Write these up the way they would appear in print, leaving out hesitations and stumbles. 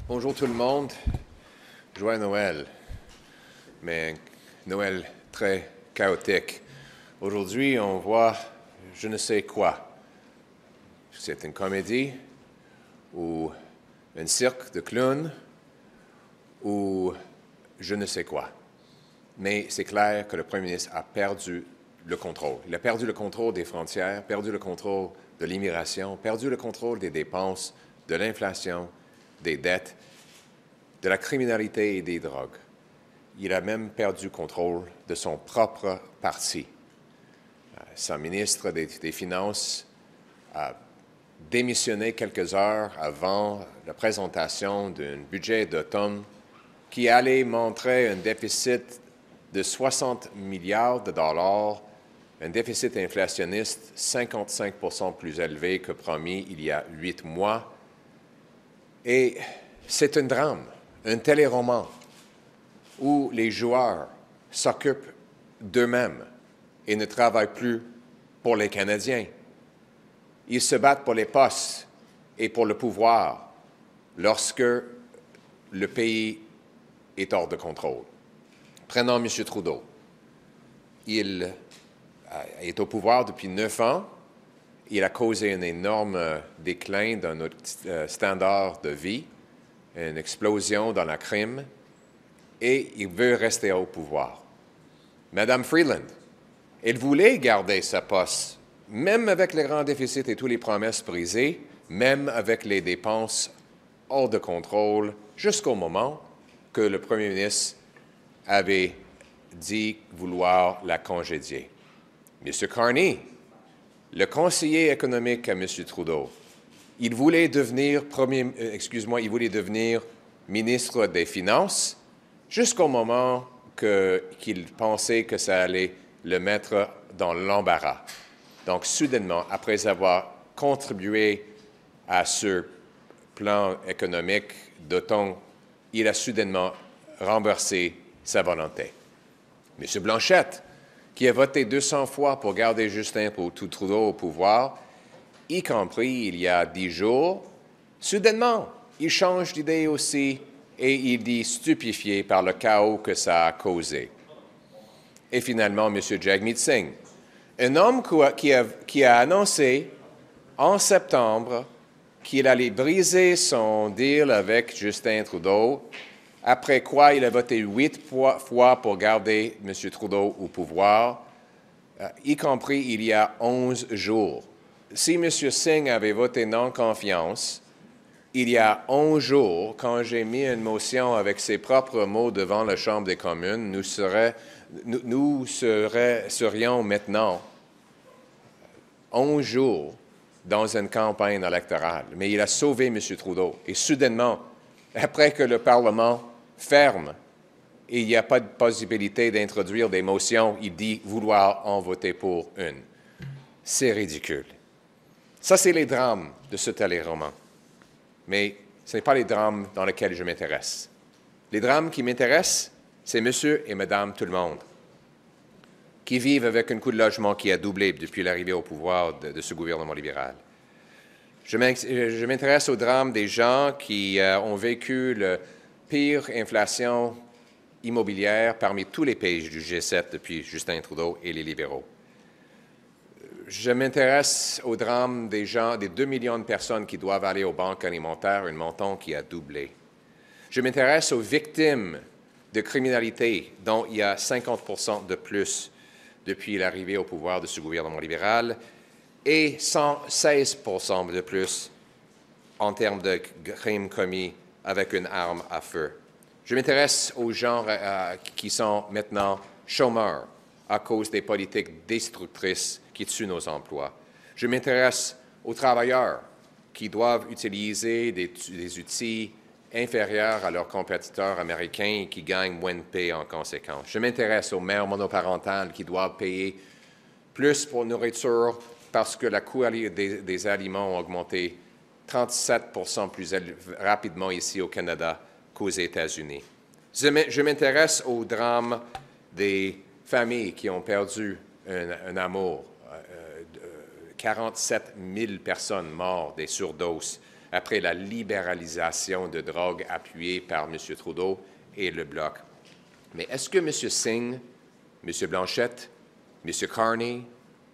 Bonjour tout le monde. Joyeux Noël, mais Noël très chaotique. Aujourd'hui, on voit je ne sais quoi. C'est une comédie ou un cirque de clowns ou je ne sais quoi. Mais c'est clair que le Premier ministre a perdu le contrôle. Il a perdu le contrôle des frontières, perdu le contrôle de l'immigration, perdu le contrôle des dépenses, de l'inflation, des dettes, de la criminalité et des drogues. Il a même perdu le contrôle de son propre parti. Son ministre des Finances a démissionné quelques heures avant la présentation d'un budget d'automne qui allait montrer un déficit de 60 milliards de dollars, un déficit inflationniste 55% plus élevé que promis il y a 8 mois. Et c'est un drame, un téléroman où les joueurs s'occupent d'eux-mêmes et ne travaillent plus pour les Canadiens. Ils se battent pour les postes et pour le pouvoir lorsque le pays est hors de contrôle. Prenons M. Trudeau. Il est au pouvoir depuis 9 ans. Il a causé un énorme déclin dans notre standard de vie, une explosion dans la crime, et il veut rester au pouvoir. Madame Freeland, elle voulait garder sa poste, même avec les grands déficits et toutes les promesses brisées, même avec les dépenses hors de contrôle, jusqu'au moment que le Premier ministre avait dit vouloir la congédier. M. Carney, le conseiller économique à M. Trudeau, il voulait devenir ministre des Finances jusqu'au moment qu'il pensait que ça allait le mettre dans l'embarras. Donc, soudainement, après avoir contribué à ce plan économique d'automne, il a soudainement renversé sa volonté. M. Blanchette, qui a voté 200 fois pour garder Justin Trudeau au pouvoir, y compris il y a 10 jours, soudainement, il change d'idée aussi et il dit stupéfié par le chaos que ça a causé. Et finalement, M. Jagmeet Singh, un homme qui a annoncé en septembre qu'il allait briser son deal avec Justin Trudeau, après quoi il a voté 8 fois pour garder M. Trudeau au pouvoir, y compris il y a 11 jours. Si M. Singh avait voté non-confiance, il y a 11 jours, quand j'ai mis une motion avec ses propres mots devant la Chambre des communes, nous serions maintenant 11 jours dans une campagne électorale. Mais il a sauvé M. Trudeau. Et soudainement, après que le Parlement ferme et il n'y a pas de possibilité d'introduire des motions, il dit vouloir en voter pour une. C'est ridicule. Ça, c'est les drames de ce téléroman. Mais ce n'est pas les drames dans lesquels je m'intéresse. Les drames qui m'intéressent, c'est monsieur et madame tout le monde, qui vivent avec un coût de logement qui a doublé depuis l'arrivée au pouvoir de ce gouvernement libéral. Je m'intéresse aux drames des gens qui ont vécu la pire inflation immobilière parmi tous les pays du G7 depuis Justin Trudeau et les libéraux. Je m'intéresse au drame des gens, des 2 millions de personnes qui doivent aller aux banques alimentaires, un montant qui a doublé. Je m'intéresse aux victimes de criminalité, dont il y a 50% de plus depuis l'arrivée au pouvoir de ce gouvernement libéral, et 116% de plus en termes de crimes commis avec une arme à feu. Je m'intéresse aux gens qui sont maintenant chômeurs à cause des politiques destructrices qui tuent nos emplois. Je m'intéresse aux travailleurs qui doivent utiliser des outils inférieurs à leurs compétiteurs américains et qui gagnent moins de paie en conséquence. Je m'intéresse aux mères monoparentales qui doivent payer plus pour nourriture parce que le coût des aliments a augmenté 37% plus rapidement ici au Canada qu'aux États-Unis. Je m'intéresse au drame des familles qui ont perdu un amour. 47 000 personnes mortes des surdoses après la libéralisation de drogue appuyée par M. Trudeau et le Bloc. Mais est-ce que M. Singh, M. Blanchette, M. Carney,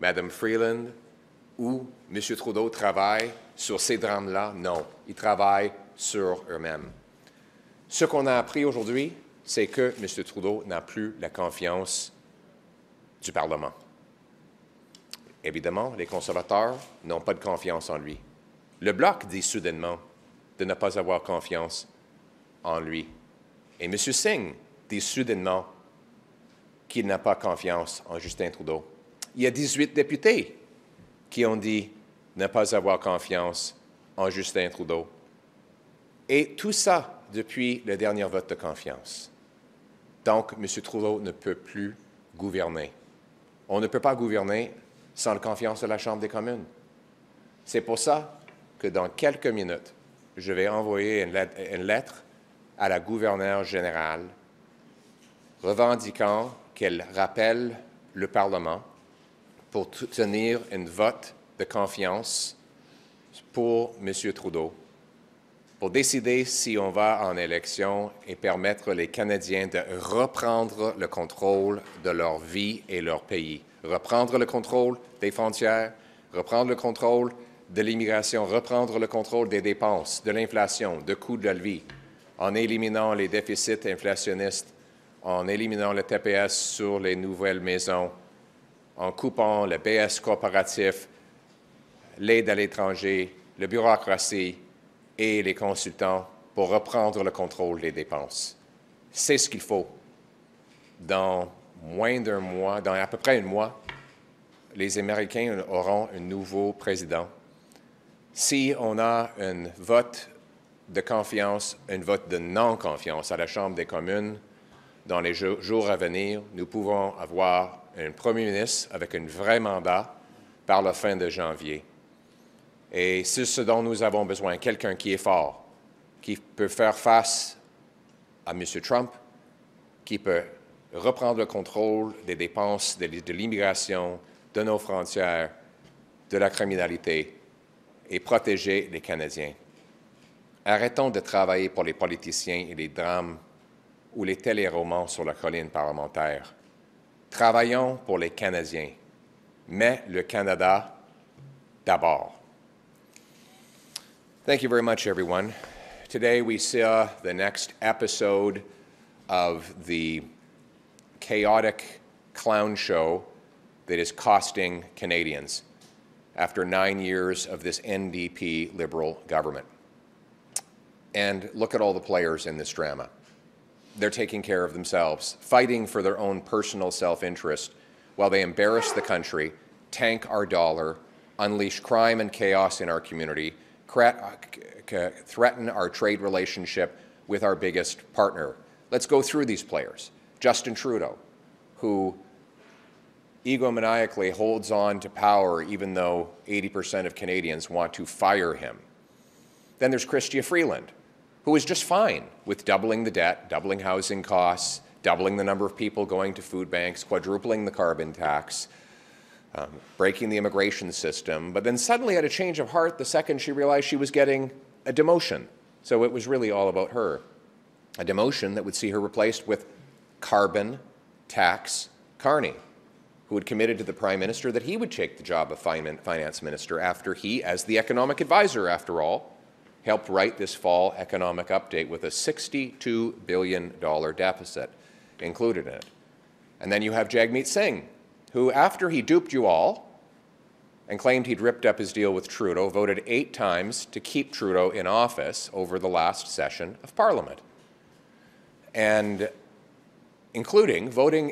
Mme Freeland ou M. Trudeau travaillent sur ces drames-là? Non, ils travaillent sur eux-mêmes. Ce qu'on a appris aujourd'hui, c'est que M. Trudeau n'a plus la confiance du Parlement. Évidemment, les conservateurs n'ont pas de confiance en lui. Le Bloc dit soudainement de ne pas avoir confiance en lui. Et M. Singh dit soudainement qu'il n'a pas confiance en Justin Trudeau. Il y a 18 députés qui ont dit ne pas avoir confiance en Justin Trudeau. Et tout ça depuis le dernier vote de confiance. Donc, M. Trudeau ne peut plus gouverner. On ne peut pas gouverner sans la confiance de la Chambre des communes. C'est pour ça que dans quelques minutes, je vais envoyer une lettre à la gouverneure générale revendiquant qu'elle rappelle le Parlement pour tenir un vote de confiance pour M. Trudeau, pour décider si on va en élection et permettre les Canadiens de reprendre le contrôle de leur vie et leur pays. Reprendre le contrôle des frontières, reprendre le contrôle de l'immigration, reprendre le contrôle des dépenses, de l'inflation, de coûts de la vie, en éliminant les déficits inflationnistes, en éliminant le TPS sur les nouvelles maisons, en coupant le BS corporatif, l'aide à l'étranger, la bureaucratie et les consultants pour reprendre le contrôle des dépenses. C'est ce qu'il faut. Dans moins d'un mois, dans à peu près un mois, les Américains auront un nouveau président. Si on a un vote de confiance, un vote de non-confiance à la Chambre des communes, dans les jours à venir, nous pouvons avoir un premier ministre avec un vrai mandat par la fin de janvier. Et c'est ce dont nous avons besoin, quelqu'un qui est fort, qui peut faire face à M. Trump, qui peut reprendre le contrôle des dépenses de l'immigration, de nos frontières, de la criminalité et protéger les Canadiens. Arrêtons de travailler pour les politiciens et les drames ou les téléromans sur la colline parlementaire. Travaillons pour les Canadiens, mais le Canada d'abord. Thank you very much, everyone. Today we saw the next episode of the chaotic clown show that is costing Canadians after 9 years of this NDP Liberal government. And look at all the players in this drama. They're taking care of themselves, fighting for their own personal self-interest while they embarrass the country, tank our dollar, unleash crime and chaos in our community, threaten our trade relationship with our biggest partner. Let's go through these players. Justin Trudeau, who egomaniacally holds on to power even though 80% of Canadians want to fire him. Then there's Chrystia Freeland, who is just fine with doubling the debt, doubling housing costs, doubling the number of people going to food banks, quadrupling the carbon tax, breaking the immigration system, but then suddenly had a change of heart the second she realized she was getting a demotion. So it was really all about her. A demotion that would see her replaced with carbon tax Carney, who had committed to the Prime Minister that he would take the job of Finance Minister after he, as the economic advisor after all, helped write this fall economic update with a $62 billion deficit included in it. And then you have Jagmeet Singh, who, after he duped you all and claimed he'd ripped up his deal with Trudeau, voted 8 times to keep Trudeau in office over the last session of Parliament, and including voting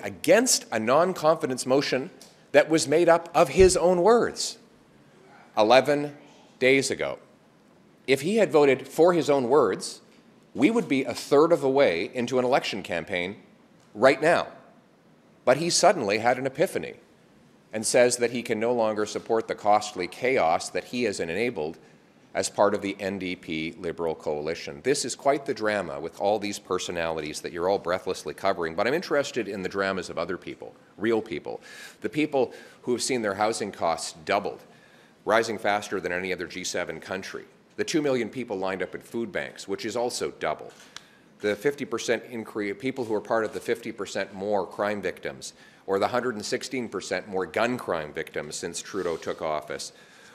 against a non-confidence motion that was made up of his own words 11 days ago. If he had voted for his own words, we would be a third of the way into an election campaign right now. But he suddenly had an epiphany and says that he can no longer support the costly chaos that he has enabled as part of the NDP Liberal coalition. This is quite the drama with all these personalities that you're all breathlessly covering, but I'm interested in the dramas of other people, real people, the people who have seen their housing costs doubled, rising faster than any other G7 country. The 2 million people lined up at food banks, which is also double. The 50% increase, people who are part of the 50% more crime victims, or the 116% more gun crime victims since Trudeau took office,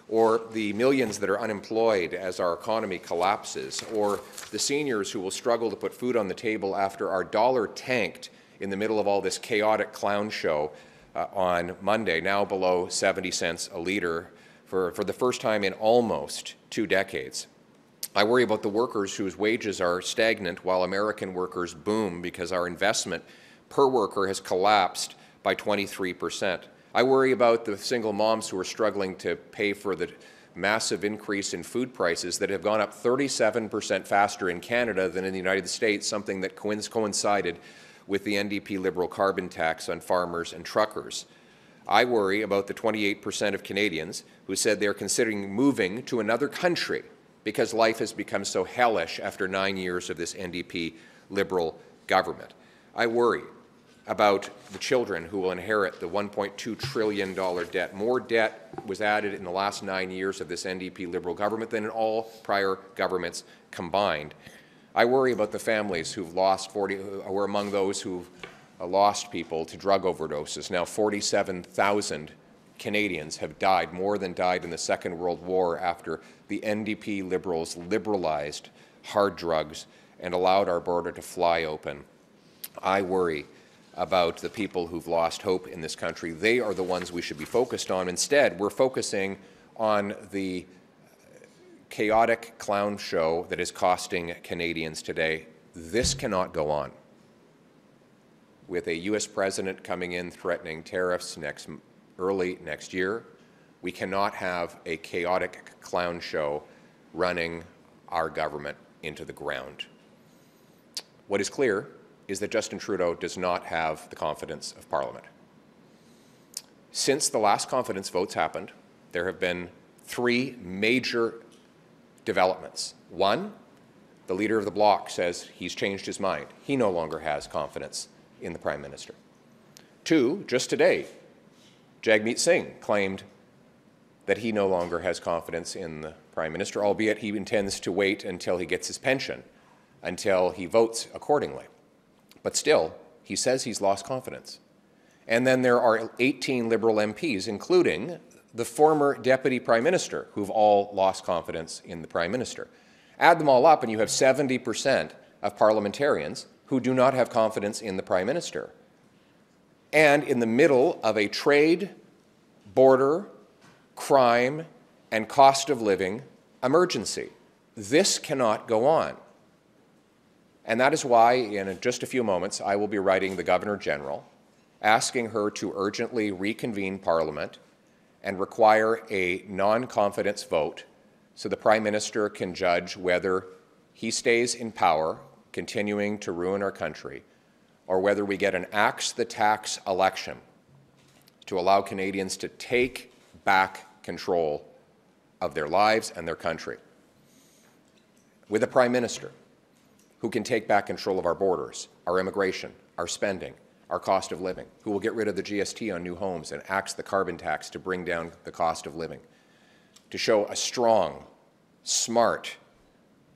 or the millions that are unemployed as our economy collapses, or the seniors who will struggle to put food on the table after our dollar tanked in the middle of all this chaotic clown show on Monday, now below 70 cents a litre for the first time in almost 2 decades. I worry about the workers whose wages are stagnant while American workers boom because our investment per worker has collapsed by 23%. I worry about the single moms who are struggling to pay for the massive increase in food prices that have gone up 37% faster in Canada than in the United States, something that coincided with the NDP Liberal carbon tax on farmers and truckers. I worry about the 28% of Canadians who said they're considering moving to another country because life has become so hellish after 9 years of this NDP Liberal government. I worry about the children who will inherit the $1.2 trillion debt. More debt was added in the last 9 years of this NDP Liberal government than in all prior governments combined. I worry about the families who were among those who've lost people to drug overdoses. Now 47,000 Canadians have died, more than died in the Second World War after the NDP Liberals liberalized hard drugs and allowed our border to fly open. I worry about the people who've lost hope in this country. They are the ones we should be focused on. Instead, we're focusing on the chaotic clown show that is costing Canadians today. This cannot go on. With a U.S. president coming in threatening tariffs early next year, we cannot have a chaotic clown show running our government into the ground. What is clear is that Justin Trudeau does not have the confidence of Parliament. Since the last confidence votes happened, there have been 3 major developments. 1, the leader of the Bloc says he's changed his mind. He no longer has confidence in the Prime Minister. 2, just today, Jagmeet Singh claimed that he no longer has confidence in the Prime Minister, albeit he intends to wait until he gets his pension, until he votes accordingly. But still, he says he's lost confidence. And then there are 18 Liberal MPs, including the former Deputy Prime Minister, who've all lost confidence in the Prime Minister. Add them all up and you have 70% of parliamentarians who do not have confidence in the Prime Minister. And in the middle of a trade, border, crime, and cost of living emergency. This cannot go on. And that is why, in just a few moments, I will be writing the Governor-General, asking her to urgently reconvene Parliament and require a non-confidence vote so the Prime Minister can judge whether he stays in power, continuing to ruin our country, or whether we get an axe the tax election to allow Canadians to take back control of their lives and their country. With a Prime Minister who can take back control of our borders, our immigration, our spending, our cost of living, who will get rid of the GST on new homes and axe the carbon tax to bring down the cost of living, to show a strong, smart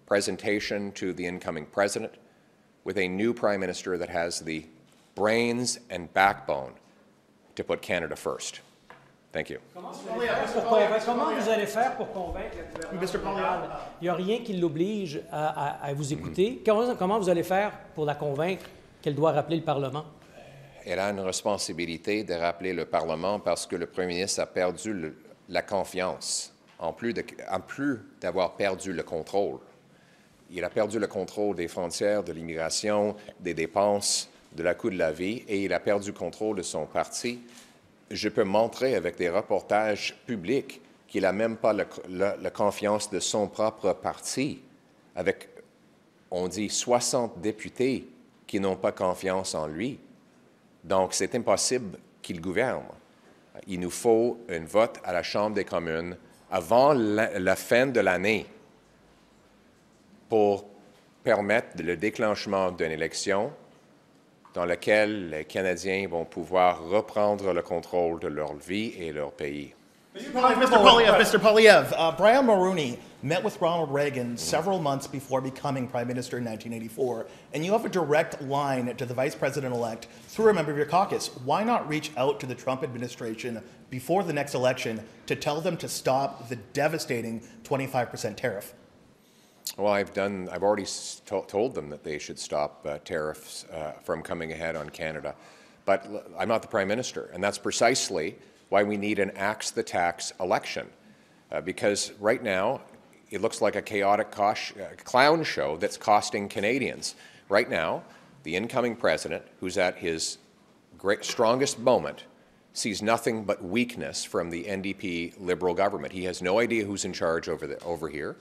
presentation to the incoming president with a new Prime Minister that has the brains and backbone to put Canada first. Thank you. Comment vous allez faire pour convaincre le gouvernement? Il n'y a rien qui l'oblige à vous écouter. Comment vous allez faire pour la convaincre qu'elle doit rappeler le Parlement? Elle a une responsabilité de rappeler le Parlement parce que le Premier ministre a perdu la confiance, en plus d'avoir perdu le contrôle. Il a perdu le contrôle des frontières, de l'immigration, des dépenses, de la coût de la vie, et il a perdu le contrôle de son parti. Je peux montrer avec des reportages publics qu'il n'a même pas la confiance de son propre parti, avec, on dit, 60 députés qui n'ont pas confiance en lui. Donc, c'est impossible qu'il gouverne. Il nous faut un vote à la Chambre des communes avant la fin de l'année pour permettre le déclenchement d'une élection dans laquelle les Canadiens vont pouvoir reprendre le contrôle de leur vie et leur pays. Mr. Poilièvre, Brian Mulroney met with Ronald Reagan several months before becoming Prime Minister in 1984, and you have a direct line to the Vice President-elect through a member of your caucus. Why not reach out to the Trump administration before the next election to tell them to stop the devastating 25% tariff? Well, I've already told them that they should stop tariffs from coming ahead on Canada. But I'm not the Prime Minister, and that's precisely why we need an axe the tax election. Because right now, it looks like a chaotic clown show that's costing Canadians. Right now, the incoming president, who's at his strongest moment, sees nothing but weakness from the NDP Liberal government. He has no idea who's in charge over here.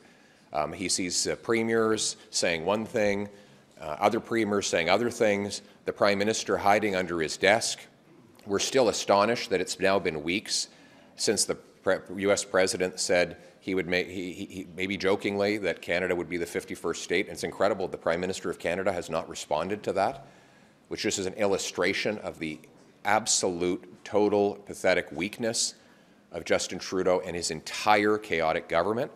He sees premiers saying one thing, other premiers saying other things, the Prime Minister hiding under his desk. We're still astonished that it's now been weeks since the U.S. President said he would maybe jokingly that Canada would be the 51st state. And it's incredible the Prime Minister of Canada has not responded to that, which just is an illustration of the absolute, total, pathetic weakness of Justin Trudeau and his entire chaotic government.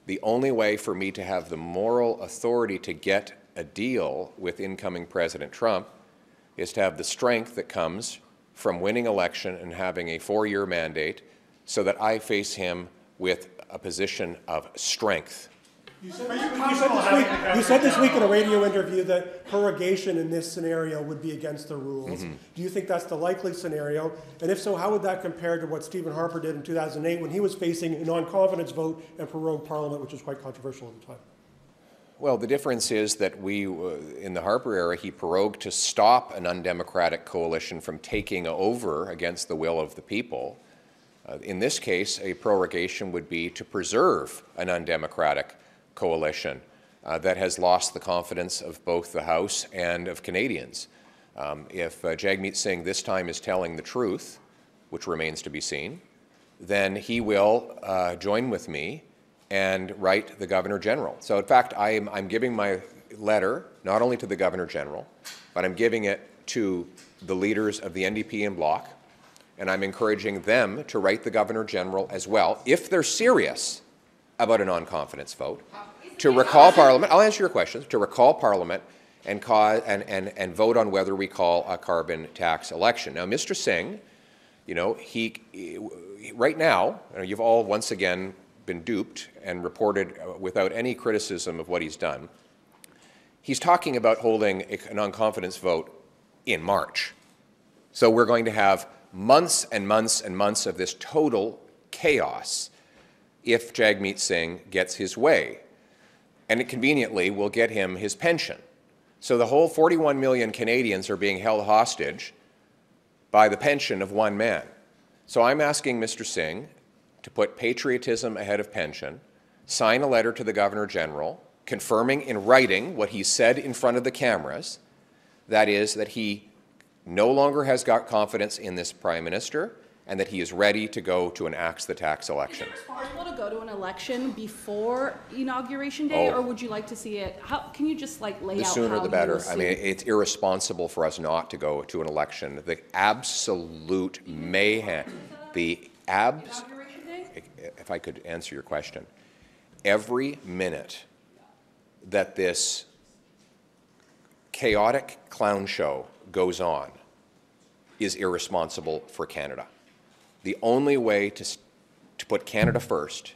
The only way for me to have the moral authority to get a deal with incoming President Trump is to have the strength that comes from winning election and having a 4-year mandate so that I face him with a position of strength. You said this week in a radio interview that prorogation in this scenario would be against the rules. Mm-hmm. Do you think that's the likely scenario? And if so, how would that compare to what Stephen Harper did in 2008 when he was facing a non-confidence vote and prorogued Parliament, which was quite controversial at the time? Well, the difference is that in the Harper era, he prorogued to stop an undemocratic coalition from taking over against the will of the people. In this case, a prorogation would be to preserve an undemocratic coalition that has lost the confidence of both the House and of Canadians. If Jagmeet Singh this time is telling the truth, which remains to be seen, then he will join with me and write the Governor General. So in fact, I'm giving my letter not only to the Governor General, but I'm giving it to the leaders of the NDP and Bloc, and I'm encouraging them to write the Governor General as well, if they're serious about a non-confidence vote, to recall Parliament. I'll answer your questions. To recall Parliament and vote on whether we call a carbon tax election. Now, Mr. Singh, you know, right now, you've all once again been duped and reported without any criticism of what he's done. He's talking about holding a non-confidence vote in March. So we're going to have months and months and months of this total chaos if Jagmeet Singh gets his way. And it conveniently will get him his pension. So the whole 41 million Canadians are being held hostage by the pension of one man. So I'm asking Mr. Singh to put patriotism ahead of pension, sign a letter to the Governor General, confirming in writing what he said in front of the cameras, that is, that he no longer has got confidence in this Prime Minister and that he is ready to go to an axe the tax election. Is it responsible to go to an election before Inauguration Day, or would you like to see it? Can you just lay out how you The sooner the better. I mean, it's irresponsible for us not to go to an election. The absolute mayhem, Inauguration Day? If I could answer your question, every minute that this chaotic clown show goes on is irresponsible for Canada. The only way to put Canada first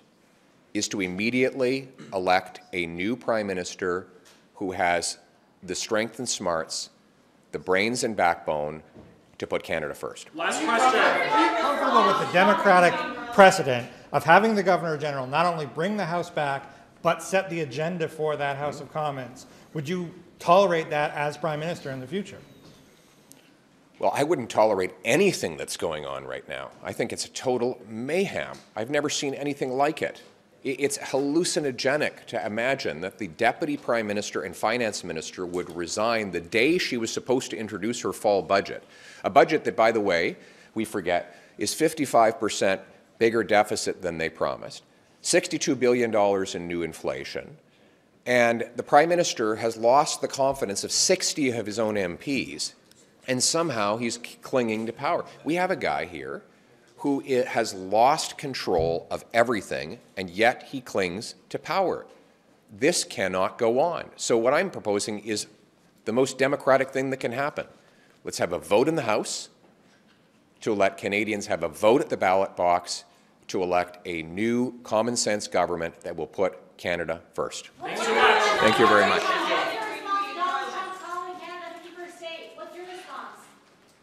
is to immediately elect a new Prime Minister who has the strength and smarts, the brains and backbone to put Canada first. Last question. Are you comfortable with the Democratic precedent of having the Governor General not only bring the House back, but set the agenda for that House of Commons? Would you tolerate that as Prime Minister in the future? Well, I wouldn't tolerate anything that's going on right now. I think it's a total mayhem. I've never seen anything like it. It's hallucinogenic to imagine that the Deputy Prime Minister and Finance Minister would resign the day she was supposed to introduce her fall budget. A budget that, by the way, we forget, is 55% bigger deficit than they promised, $62 billion in new inflation, and the Prime Minister has lost the confidence of 60 of his own MPs, and somehow he's clinging to power. We have a guy here who has lost control of everything, and yet he clings to power. This cannot go on. So what I'm proposing is the most democratic thing that can happen. Let's have a vote in the House to let Canadians have a vote at the ballot box to elect a new common sense government that will put Canada first. Thank you very much.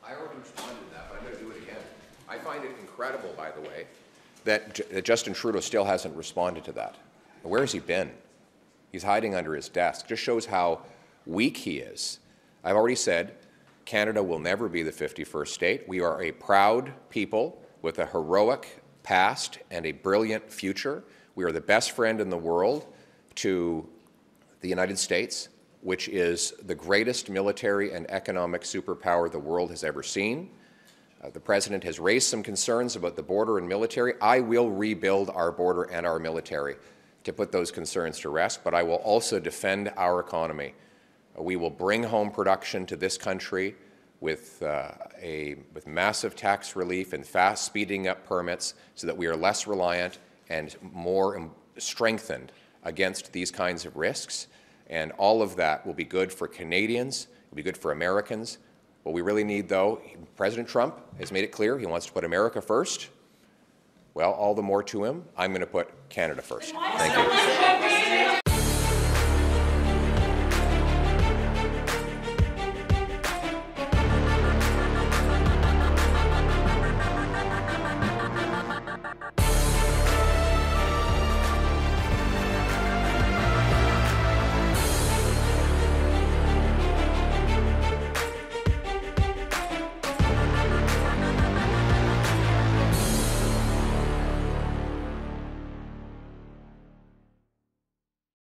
I already responded to that, but I'm going to do it again. I find it incredible, by the way, that Justin Trudeau still hasn't responded to that. Where has he been? He's hiding under his desk. Just shows how weak he is. I've already said Canada will never be the 51st state. We are a proud people with a heroic past and a brilliant future. We are the best friend in the world to the United States, which is the greatest military and economic superpower the world has ever seen. The President has raised some concerns about the border and military. I will rebuild our border and our military to put those concerns to rest, but I will also defend our economy. We will bring home production to this country with massive tax relief and fast speeding up permits so that we are less reliant and more strengthened against these kinds of risks. And all of that will be good for Canadians, it will be good for Americans. What we really need, though, President Trump has made it clear he wants to put America first. Well, all the more to him. I'm going to put Canada first. Thank you.